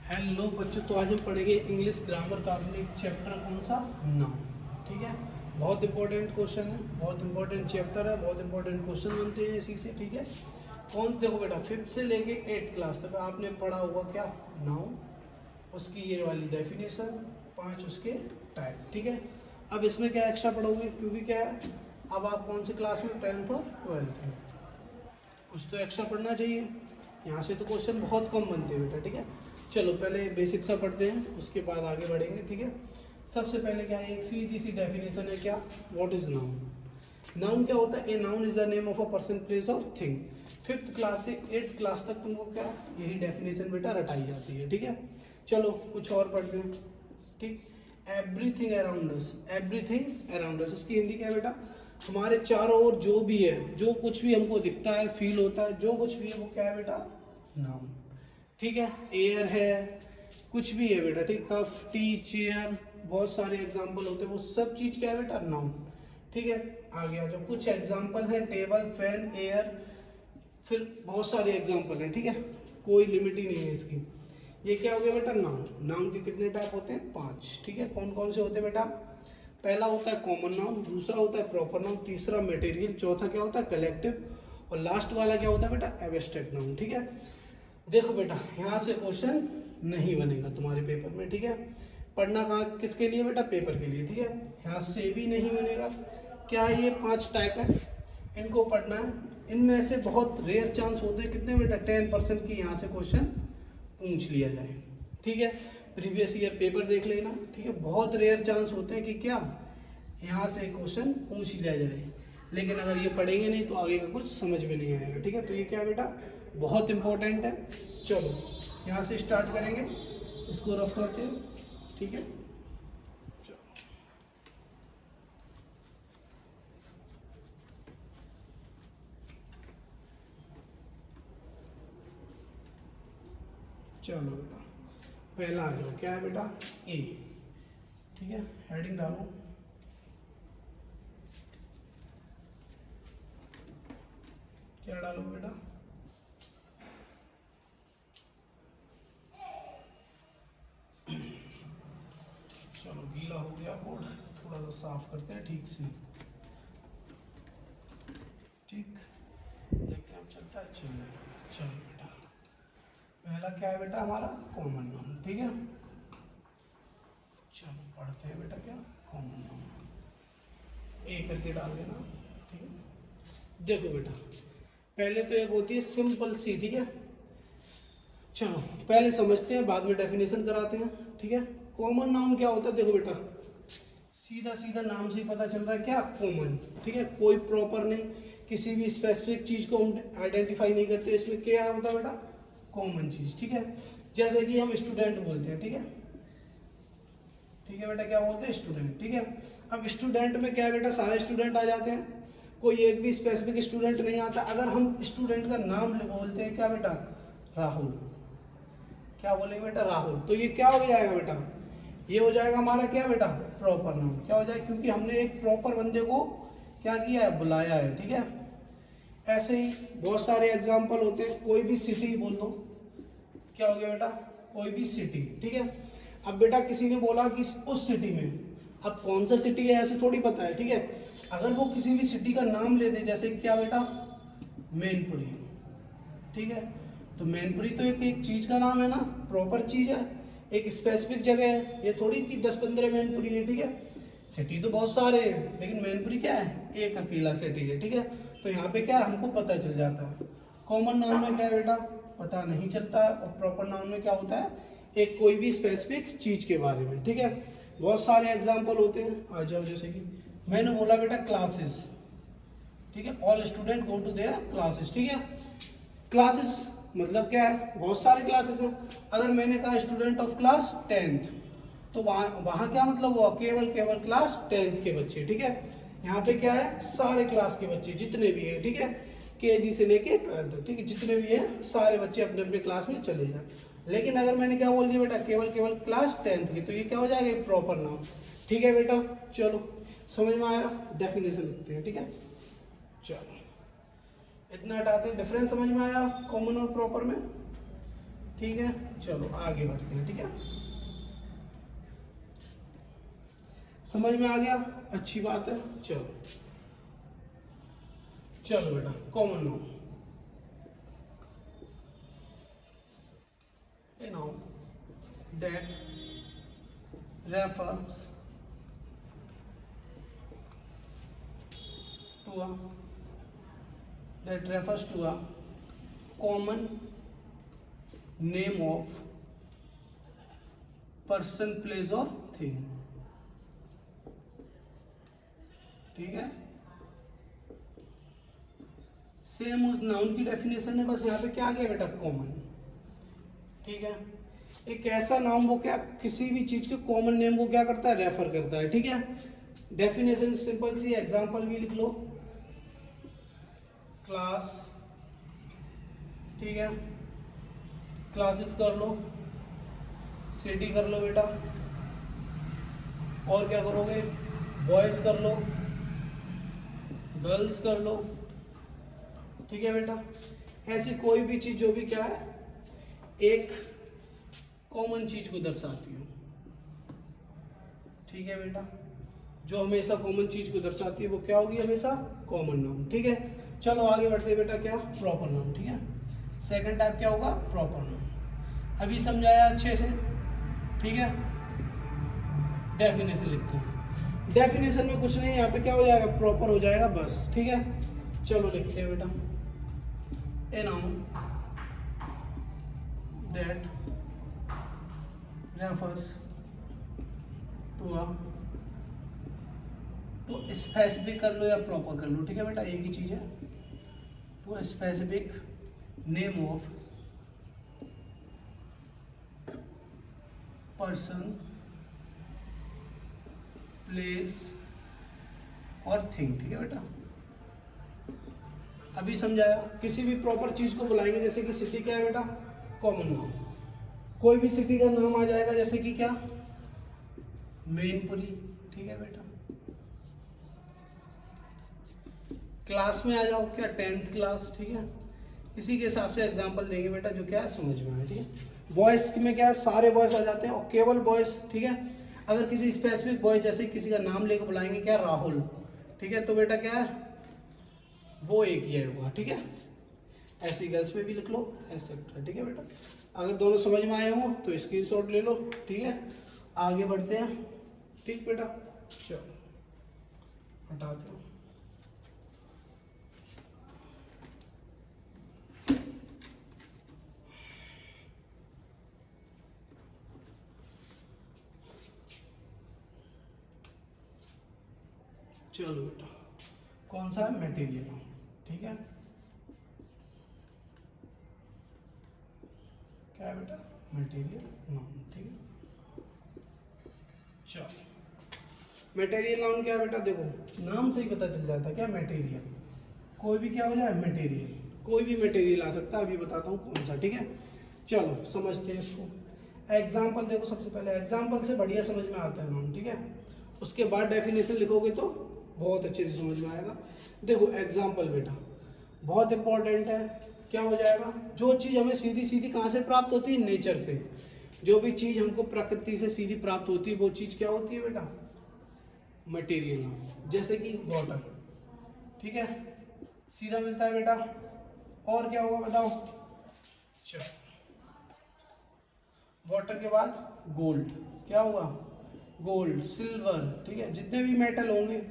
Hello बच्चों, तो आज हम पढ़ेंगे इंग्लिश ग्रामर का अपने चैप्टर कौन सा, नाउन। ठीक है, बहुत इंपॉर्टेंट क्वेश्चन है, बहुत इंपॉर्टेंट चैप्टर है, बहुत इंपॉर्टेंट क्वेश्चन बनते हैं इसी से। ठीक है, कौन देखो बेटा, 5th से लेके 8th क्लास तक आपने पढ़ा होगा क्या, नाउन, उसकी ये वाली डेफिनेशन, 5 उसके टाइप। ठीक है, अब इसमें क्या एक्स्ट्रा पढ़ोगे, क्योंकि क्या है, अब आप कौन सी क्लास में, 10th और 12th में, कुछ तो एक्स्ट्रा पढ़ना चाहिए। यहाँ से तो क्वेश्चन बहुत कम बनते हैं बेटा। ठीक है, चलो पहले बेसिक सा पढ़ते हैं, उसके बाद आगे बढ़ेंगे। ठीक है, सबसे पहले क्या है, एक सीधी सी डेफिनेशन है, क्या, व्हाट इज नाउन। नाउन क्या होता है, a noun is the name of a person, place और थिंग। 5th क्लास से 8th क्लास तक तुमको क्या, यही डेफिनेशन बेटा रटाई जाती है। ठीक है, चलो कुछ और पढ़ते हैं। ठीक, everything around us, everything around us, इसकी हिंदी क्या है बेटा, हमारे चारों ओर जो भी है, जो कुछ भी हमको दिखता है, फील होता है, जो कुछ भी है, वो क्या है बेटा, नाउन। ठीक है, एयर है, कुछ भी है बेटा। ठीक, कफ, टी, चेयर, बहुत सारे एग्जाम्पल होते हैं, वो सब चीज क्या है बेटा, नाउन। ठीक है, आगे आ जाओ, कुछ एग्जाम्पल है, टेबल, फैन, एयर, फिर बहुत सारे एग्जाम्पल हैं। ठीक है, कोई लिमिट ही नहीं है इसकी। ये क्या हो गया बेटा, नाउन। नाउन के कितने टाइप होते हैं, 5। ठीक है, कौन कौन से होते हैं बेटा, पहला होता है कॉमन नाउन, दूसरा होता है प्रॉपर नाउन, तीसरा मटेरियल, चौथा क्या होता है कलेक्टिव, और लास्ट वाला क्या होता है बेटा, एब्स्ट्रैक्ट नाउन। ठीक है, देखो बेटा, यहाँ से क्वेश्चन नहीं बनेगा तुम्हारे पेपर में। ठीक है, पढ़ना कहाँ किसके लिए बेटा, पेपर के लिए। ठीक है, यहाँ से भी नहीं बनेगा। क्या ये 5 टाइप है, इनको पढ़ना है। इनमें से बहुत रेयर चांस होते हैं, कितने बेटा, 10% की यहाँ से क्वेश्चन पूछ लिया जाए। ठीक है, प्रीवियस ईयर पेपर देख लेना। ठीक है, बहुत रेयर चांस होते हैं कि क्या, यहाँ से क्वेश्चन पूछ लिया जाए, लेकिन अगर ये पढ़ेंगे नहीं तो आगे का कुछ समझ में नहीं आएगा। ठीक है, तो ये क्या बेटा, बहुत इंपॉर्टेंट है। चलो यहाँ से स्टार्ट करेंगे, इसको रफ करते हैं। ठीक है, चलो बेटा, पहला आ जाओ, क्या है बेटा, ए। ठीक है, हेडिंग डालो, क्या डालो बेटा, चलो गीला हो गया बोर्ड, थोड़ा सा साफ करते हैं ठीक से। ठीक, देखते हैं चलता है, चलो बेटा, पहला क्या है बेटा हमारा, कॉमन नाउन। ठीक है, चलो पढ़ते हैं बेटा, क्या, कॉमन नाउन, ए करके डाल देना। ठीक है, देखो बेटा, पहले तो एक होती है सिंपल सी। ठीक है, चलो पहले समझते हैं, बाद में डेफिनेशन कराते हैं। ठीक है, कॉमन नाउन क्या होता है, देखो बेटा, सीधा सीधा नाम से ही पता चल रहा है, क्या, कॉमन। ठीक है, कोई प्रॉपर नहीं, किसी भी स्पेसिफिक चीज को हम आइडेंटिफाई नहीं करते, इसमें क्या होता है बेटा, कॉमन चीज। ठीक है, जैसे कि हम स्टूडेंट बोलते हैं। ठीक है, ठीक है बेटा, क्या बोलते हैं, स्टूडेंट। ठीक है, अब स्टूडेंट में क्या है बेटा, सारे स्टूडेंट आ जाते हैं, कोई एक भी स्पेसिफिक स्टूडेंट नहीं आता। अगर हम स्टूडेंट का नाम बोलते हैं, क्या बेटा, राहुल, क्या बोलेंगे बेटा, राहुल, तो ये क्या हो जाएगा बेटा, ये हो जाएगा हमारा क्या बेटा, प्रॉपर नाउन। क्या हो जाएगा, क्योंकि हमने एक प्रॉपर बंदे को क्या किया है, बुलाया है। ठीक है, ऐसे ही बहुत सारे एग्जाम्पल होते हैं, कोई भी सिटी बोल दो, क्या हो गया बेटा, कोई भी सिटी। ठीक है, अब बेटा किसी ने बोला कि उस सिटी में, अब कौन सा सिटी है ऐसे थोड़ी पता है। ठीक है, अगर वो किसी भी सिटी का नाम ले दे, जैसे क्या बेटा, मैनपुरी। ठीक है, तो मैनपुरी तो एक चीज का नाम है ना, प्रॉपर चीज है, एक स्पेसिफिक जगह है, ये थोड़ी कि 10-15 मैनपुरी है। ठीक है, सिटी तो बहुत सारे हैं, लेकिन मैनपुरी क्या है, एक अकेला सिटी है। ठीक है, तो यहाँ पे क्या है, हमको पता चल जाता है। कॉमन नाउन में क्या है बेटा, पता नहीं चलता है, और प्रॉपर नाउन में क्या होता है, एक कोई भी स्पेसिफिक चीज के बारे में। ठीक है, बहुत सारे एग्जाम्पल होते हैं, आ जाओ, जैसे कि मैंने बोला बेटा क्लासेस। ठीक है, all student go to their classes. ठीक है, क्लासेस मतलब क्या है, बहुत सारे क्लासेस हैं। अगर मैंने कहा स्टूडेंट ऑफ क्लास 10th, तो वहाँ क्या मतलब हुआ, केवल क्लास 10th के बच्चे। ठीक है, यहाँ पे क्या है, सारे क्लास के बच्चे जितने भी हैं। ठीक है, KG से लेके 12th तक। ठीक है, जितने भी हैं सारे बच्चे अपने अपने क्लास में चले जाए। लेकिन अगर मैंने क्या बोल दिया बेटा, केवल क्लास 10th की, तो ये क्या हो जाएगा, प्रॉपर नाउन। ठीक है बेटा, चलो समझ में आया, डेफिनेशन लिखते हैं। ठीक है, चलो इतना हटाते हैं, डिफरेंस समझ में आया कॉमन और प्रॉपर में। ठीक है, चलो आगे बढ़ते हैं। ठीक है, समझ में आ गया, अच्छी बात है। चलो चलो बेटा, common noun, a noun that refers to a common name of person, place or thing। ठीक है, सेम उस नाउन की डेफिनेशन है, बस यहाँ पे क्या आ गया बेटा, कॉमन। ठीक है, एक ऐसा नाउन वो क्या किसी भी चीज के कॉमन नेम को क्या करता है, रेफर करता है। ठीक है, डेफिनेशन सिंपल सी, एग्जांपल भी लिख लो, क्लास। ठीक है, क्लासेस कर लो, सिटी कर लो बेटा, और क्या करोगे, बॉयज कर लो, गर्ल्स कर लो। ठीक है बेटा, ऐसी कोई भी चीज जो भी क्या है, एक कॉमन चीज को दर्शाती हो। ठीक है बेटा, जो हमेशा कॉमन चीज को दर्शाती है वो क्या होगी, हमेशा कॉमन नाउन। ठीक है, चलो आगे बढ़ते हैं बेटा, क्या, प्रॉपर नाउन। ठीक है, सेकंड टाइप क्या होगा, प्रॉपर नाउन। अभी समझाया अच्छे से। ठीक है, डेफिनेशन लिखते हैं, डेफिनेशन में कुछ नहीं, यहाँ पे क्या हो जाएगा, प्रॉपर हो जाएगा बस। ठीक है, चलो लिखते हैं बेटा, ए noun that refers to a तो स्पेसिफिक कर लो या प्रॉपर कर लो। ठीक है बेटा, एक ही चीज है, to a specific name of person, place और थिंग। ठीक है बेटा, अभी समझाया, किसी भी प्रॉपर चीज को बुलाएंगे, जैसे कि सिटी क्या है बेटा, कॉमन नाउन। कोई भी सिटी का नाम आ जाएगा, जैसे कि क्या, मैनपुरी। ठीक है बेटा, क्लास में आ जाओ, क्या, 10th क्लास। ठीक है, इसी के हिसाब से एग्जांपल देंगे बेटा, जो क्या है समझ में आए। ठीक है, बॉयज में क्या है, सारे बॉयज आ जाते हैं और केवल बॉयज। ठीक है, अगर किसी स्पेसिफिक बॉय, जैसे किसी का नाम लेकर बुलाएंगे, क्या, राहुल। ठीक है, तो बेटा क्या है, वो एक ही होगा। ठीक है, ऐसे गर्ल्स में भी लिख लो, एक्सेट्रा। ठीक है बेटा, अगर दोनों समझ में आए हो तो स्क्रीनशॉट ले लो। ठीक है, आगे बढ़ते हैं। ठीक बेटा, चलो हटाते हो। चलो बेटा, कौन सा है, मटेरियल। ठीक है, क्या है बेटा, मटेरियल नाउन। ठीक है, चलो मटेरियल नाउन क्या है बेटा, देखो नाम से ही पता चल जाता है, क्या, मटेरियल। कोई भी क्या हो जाए, मटेरियल, कोई भी मटेरियल आ सकता है, अभी बताता हूँ कौन सा। ठीक है, चलो समझते हैं इसको। एग्जाम्पल देखो, सबसे पहले एग्जाम्पल से बढ़िया समझ में आता है नाउन। ठीक है, उसके बाद डेफिनेशन लिखोगे तो बहुत अच्छे से समझ में आएगा। देखो एग्जाम्पल बेटा बहुत इंपॉर्टेंट है, क्या हो जाएगा, जो चीज़ हमें सीधी सीधी कहाँ से प्राप्त होती है, नेचर से। जो भी चीज़ हमको प्रकृति से सीधी प्राप्त होती है वो चीज़ क्या होती है बेटा, मटेरियल नाउन। जैसे कि वाटर। ठीक है, सीधा मिलता है बेटा। और क्या होगा बताओ, चलो वाटर के बाद गोल्ड, क्या होगा, गोल्ड, सिल्वर। ठीक है, जितने भी मेटल होंगे।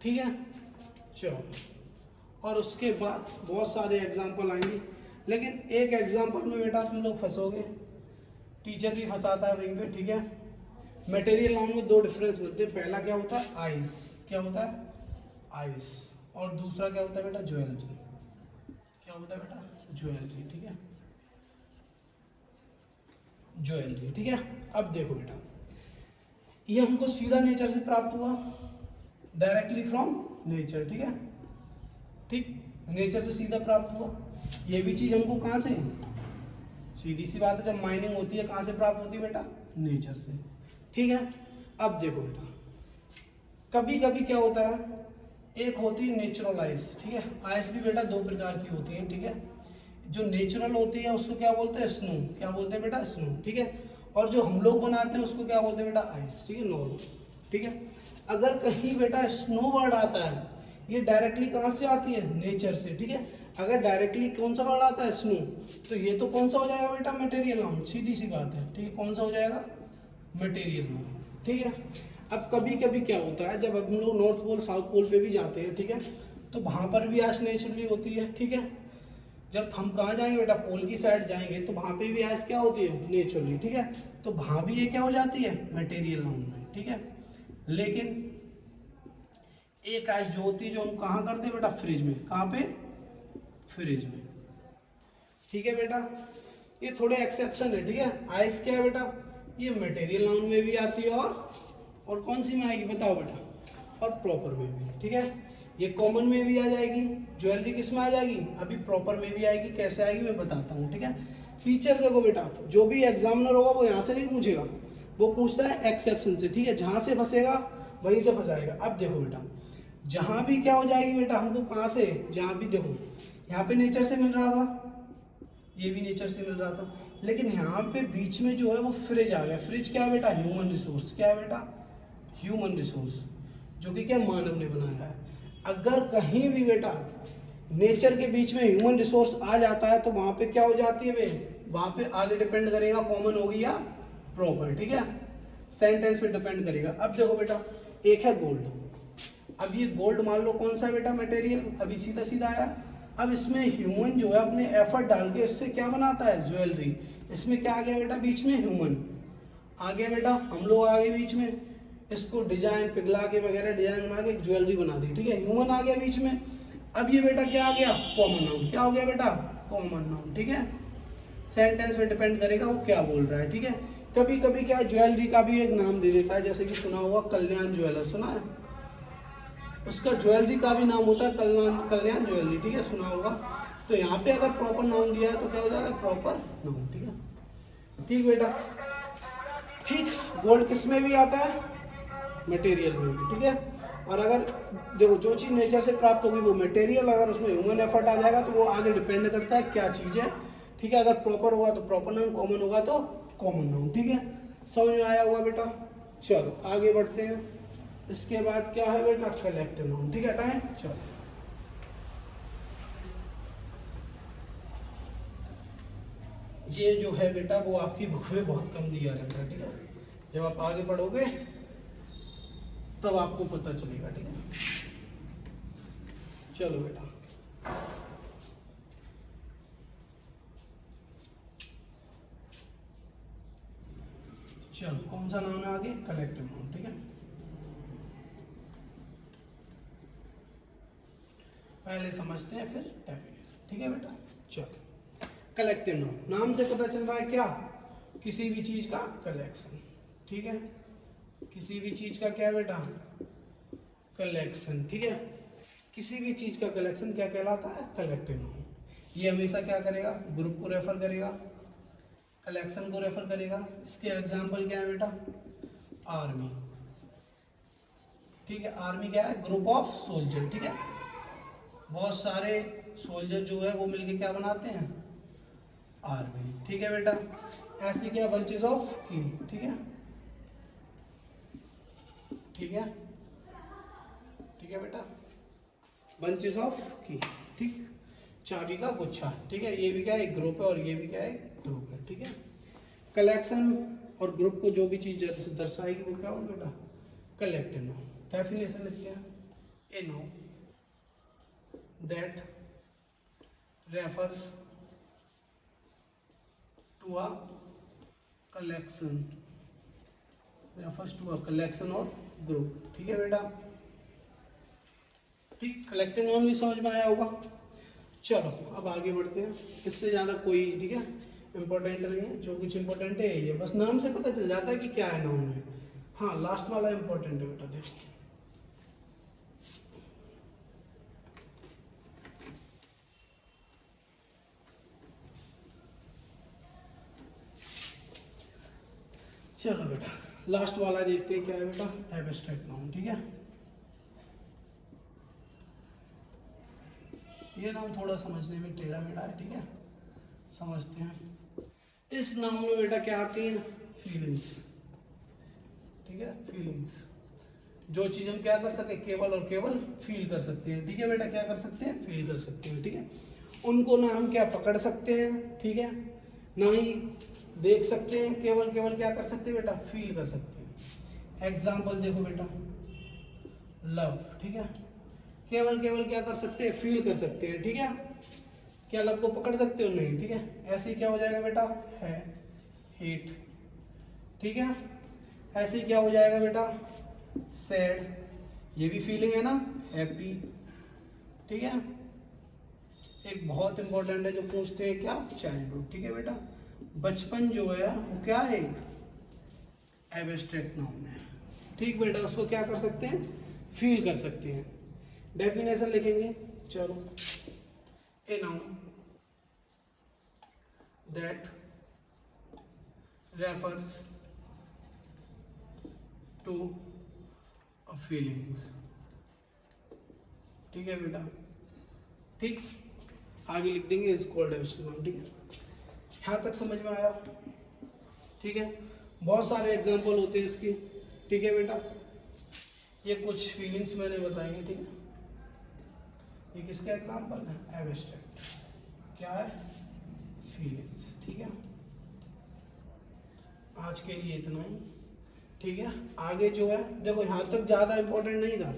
ठीक है, चलो, और उसके बाद बहुत सारे एग्जाम्पल आएंगे, लेकिन एक एग्जाम्पल में बेटा तुम लोग फंसोगे, टीचर भी फंसाता है वहीं पे। ठीक है, मटेरियल नाउन में दो डिफरेंस मिलते हैं। पहला क्या होता है, आइस। क्या होता है, आइस। और दूसरा क्या होता है बेटा, ज्वेलरी। क्या होता है बेटा, ज्वेलरी। ठीक है, ज्वेलरी। ठीक है, अब देखो बेटा, ये हमको सीधा नेचर से प्राप्त हुआ, डायरेक्टली फ्रॉम नेचर। ठीक है, ठीक, नेचर से सीधा प्राप्त हुआ। ये भी चीज हमको कहाँ से, सीधी सी बात है, जब माइनिंग होती है कहाँ से प्राप्त होती है बेटा, नेचर से। ठीक है, अब देखो बेटा, कभी कभी क्या होता है, एक होती है नेचुरल आइस। ठीक है, आइस भी बेटा दो प्रकार की होती है। ठीक है, जो नेचुरल होती है उसको क्या बोलते हैं, स्नो। क्या बोलते हैं बेटा, स्नो। ठीक है, और जो हम लोग बनाते हैं उसको क्या बोलते हैं बेटा, आइस। ठीक है, नॉर्मल। ठीक है, अगर कहीं बेटा स्नो वर्ड आता है, ये डायरेक्टली कहाँ से आती है, नेचर से। ठीक है, अगर डायरेक्टली कौन सा वर्ड आता है, स्नो, तो ये तो कौन सा हो जाएगा बेटा, मटेरियल नाउन। सीधी सी बात है। ठीक है, कौन सा हो जाएगा, मटेरियल नाउन। ठीक है, अब कभी कभी क्या होता है, जब हम लोग नॉर्थ पोल साउथ पोल पे भी जाते हैं, ठीक है, तो वहां पर भी आइस नेचुरली होती है। ठीक है, जब हम कहाँ जाएंगे बेटा, पोल की साइड जाएंगे, तो वहां पे भी आइस क्या होती है, नेचुरली। ठीक है, तो वहां भी ये क्या हो जाती है, मटेरियल नाउन में। ठीक है, लेकिन एक आइस जो होती है, जो हम कहाँ करते हैं बेटा, फ्रिज में। कहाँ पे, फ्रिज में। ठीक है बेटा, ये थोड़े एक्सेप्शन है। ठीक है, आइस क्या है बेटा, ये मटेरियल नाउन में भी आती है, और कौन सी में आएगी बताओ बेटा, और प्रॉपर में भी। ठीक है, ये कॉमन में भी आ जाएगी, ज्वेलरी किस में आ जाएगी, अभी प्रॉपर में भी आएगी। कैसे आएगी मैं बताता हूँ। ठीक है, फीचर देखो बेटा, जो भी एग्जामिनर होगा वो यहाँ से नहीं पूछेगा, वो पूछता है एक्सेप्शन से। ठीक है, जहाँ से फंसेगा वहीं से फंसाएगा। अब देखो बेटा, जहाँ भी क्या हो जाएगी बेटा, हमको कहाँ से, जहाँ भी देखो, यहाँ पे नेचर से मिल रहा था, ये भी नेचर से मिल रहा था, लेकिन यहाँ पे बीच में जो है वो फ्रिज आ गया। फ्रिज क्या है बेटा, ह्यूमन रिसोर्स। क्या है बेटा, ह्यूमन रिसोर्स, जो कि क्या मानव ने बनाया है। अगर कहीं भी बेटा नेचर के बीच में ह्यूमन रिसोर्स आ जाता है, तो वहां पे क्या हो जाती है बे, वहां पे आगे डिपेंड करेगा कॉमन होगी या प्रॉपर। ठीक है, सेंटेंस पे डिपेंड करेगा। अब देखो बेटा, एक है गोल्ड। अब ये गोल्ड मान लो कौन सा है बेटा, मटेरियल। अभी सीधा सीधा आया। अब इसमें ह्यूमन जो है अपने एफर्ट डाल के इससे क्या बनाता है, ज्वेलरी। इसमें क्या आ गया बेटा, बीच में ह्यूमन आ गया बेटा, हम लोग आ गए बीच में, इसको डिजाइन पिघला के वगैरह डिजाइन बना के ज्वेलरी बना दी। ठीक है, ह्यूमन आ गया बीच में। अब ये बेटा क्या आ गया, कॉमन नाउन। क्या हो गया बेटा, कॉमन नाउन। ठीक है, सेंटेंस में डिपेंड करेगा वो क्या बोल रहा है। ठीक है, कभी कभी क्या ज्वेलरी का भी एक नाम दे देता है, जैसे कि सुना हुआ कल्याण ज्वेलर, सुना है, उसका ज्वेलरी का भी नाम होता है कल्याण ज्वेलरी। ठीक है, सुना होगा। तो यहाँ पे अगर प्रॉपर नाउन दिया है तो क्या हो जाएगा, प्रॉपर नाउन। ठीक है, ठीक बेटा। ठीक, गोल्ड किस में भी आता है, मटेरियल में भी। ठीक है, और अगर देखो जो चीज नेचर से प्राप्त होगी वो मटेरियल, अगर उसमें ह्यूमन एफर्ट आ जाएगा तो वो आगे डिपेंड करता है क्या चीज है। ठीक है, अगर प्रॉपर होगा तो प्रॉपर नाउन, कॉमन होगा तो कॉमन नाउन। ठीक है, समझ में आया होगा बेटा। चलो आगे बढ़ते हैं। इसके बाद क्या है बेटा, कलेक्टिव नाउन। ठीक है, टाइम चलो। ये जो है बेटा वो आपकी बुक में बहुत कम दिया रहता है। ठीक है, जब आप आगे पढ़ोगे तब आपको पता चलेगा। ठीक है, चलो बेटा। चलो कौन सा नाउन है आगे, कलेक्टिव नाउन। ठीक है, पहले समझते हैं फिर डेफिनेशन। ठीक है बेटा, चलो। कलेक्टिव नाउन, नाम से पता चल रहा है क्या, किसी भी चीज का कलेक्शन। ठीक है, किसी भी चीज का क्या बेटा, कलेक्शन। ठीक है, किसी भी चीज का कलेक्शन क्या कहलाता है, कलेक्टिव नाउन। ये हमेशा क्या करेगा, ग्रुप को रेफर करेगा, कलेक्शन को रेफर करेगा। इसके एग्जाम्पल क्या है बेटा, आर्मी। ठीक है, आर्मी क्या है, ग्रुप ऑफ सोल्जर। ठीक है, बहुत सारे सोल्जर जो है वो मिलके क्या बनाते हैं, आर्मी। ठीक है बेटा, ऐसे क्या, बंचेस ऑफ की। ठीक है, ठीक है, ठीक है बेटा, बंचेस ऑफ की। ठीक, चाबी का गुच्छा। ठीक है, ये भी क्या है, एक ग्रुप है, और ये भी क्या है, ग्रुप है। ठीक है, कलेक्शन और ग्रुप को जो भी चीज दर्शाएगी वो क्या होगा बेटा, कलेक्टिव नाउन। डेफिनेशन लिखते हैं, a noun that refers to a collection, refers to a collection or group। ठीक है बेटा, ठीक, कलेक्टिव नाउन भी समझ में आया होगा। चलो अब आगे बढ़ते हैं। इससे ज़्यादा कोई, ठीक है, इंपॉर्टेंट नहीं है, जो कुछ इंपॉर्टेंट है यही है, बस नाम से पता चल जाता है कि क्या है नाउन में। हाँ, लास्ट वाला इंपॉर्टेंट है बेटा, देखो। चलो बेटा, लास्ट वाला देखते हैं क्या है बेटा, एब्स्ट्रैक्ट नाउन। ठीक है, ये नाम थोड़ा समझने में टेढ़ा मेढ़ा है। ठीक है, समझते हैं। इस नाउन में बेटा क्या आती है? फीलिंग्स। ठीक है, फीलिंग्स, जो चीज हम क्या कर सके, केवल और केवल फील कर सकते हैं। ठीक है बेटा, क्या कर सकते हैं? फील कर सकते हैं। ठीक है, उनको ना हम क्या पकड़ सकते हैं, ठीक है, ना ही देख सकते हैं, केवल केवल क्या कर सकते हैं बेटा? फील कर सकते हैं। एग्जाम्पल देखो बेटा, लव। ठीक है, केवल केवल क्या कर सकते हैं? फील कर सकते हैं। ठीक है, क्या लव को पकड़ सकते हो? नहीं। ठीक है, ऐसे ही क्या हो जाएगा बेटा? है, हेट। ठीक है, ऐसे ही क्या हो जाएगा बेटा? सैड, ये भी फीलिंग है ना, हैप्पी। ठीक है, एक बहुत इंपॉर्टेंट है जो पूछते हैं, क्या? चाइल्डहुड। ठीक है बेटा, बचपन जो है वो क्या है? एक एब्स्ट्रैक्ट नाउन है। ठीक बेटा, उसको क्या कर सकते हैं? फील कर सकते हैं। डेफिनेशन लिखेंगे, चलो। A noun that refers to feelings. ठीक है बेटा, ठीक, आगे लिख देंगे इज कॉल्ड एब्स्ट्रैक्ट नाउन। ठीक है, यहाँ तक समझ में आया? ठीक है, बहुत सारे एग्जाम्पल होते हैं इसके। ठीक है बेटा, ये कुछ फीलिंग्स मैंने बताई हैं। ठीक है, ये किसका एग्जाम्पल है? एब्स्ट्रैक्ट। क्या है? फीलिंग्स। ठीक है, आज के लिए इतना ही। ठीक है, आगे जो है देखो, यहाँ तक ज़्यादा इंपॉर्टेंट नहीं था,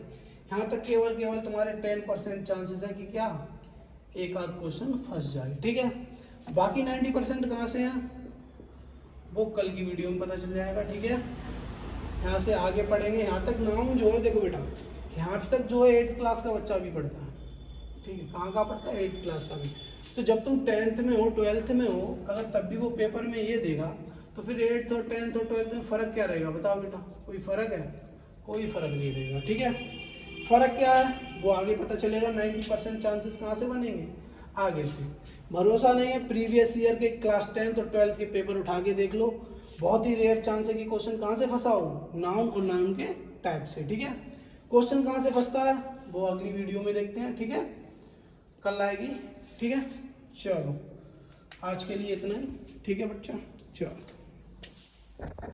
यहाँ तक केवल केवल तुम्हारे 10% चांसेस है कि क्या, एक आध क्वेश्चन फंस जाए। ठीक है, बाकी 90% कहाँ से हैं वो कल की वीडियो में पता चल जाएगा। ठीक है, यहाँ से आगे पढ़ेंगे। यहाँ तक नाउन जो है देखो बेटा, यहाँ तक जो है 8th क्लास का बच्चा भी पढ़ता है। ठीक है, कहाँ का पढ़ता है? 8th क्लास का भी। तो जब तुम 10th में हो, 12th में हो, अगर तब भी वो पेपर में ये देगा, तो फिर 8th और 10th और 12th में फ़र्क क्या रहेगा? बताओ बेटा, कोई फ़र्क है? कोई फ़र्क नहीं रहेगा। ठीक है, फ़र्क क्या है वो आगे पता चलेगा। 90% चांसेस कहाँ से बनेंगे? आगे से। भरोसा नहीं है, प्रीवियस ईयर के क्लास 10th और 12th के पेपर उठा के देख लो, बहुत ही रेयर चांस है कि क्वेश्चन कहाँ से फंसा हो? नाउन और नाउन के टाइप से। ठीक है, क्वेश्चन कहाँ से फंसता है वो अगली वीडियो में देखते हैं। ठीक है, कल आएगी। ठीक है, चलो आज के लिए इतना ही। ठीक है बच्चा, चलो।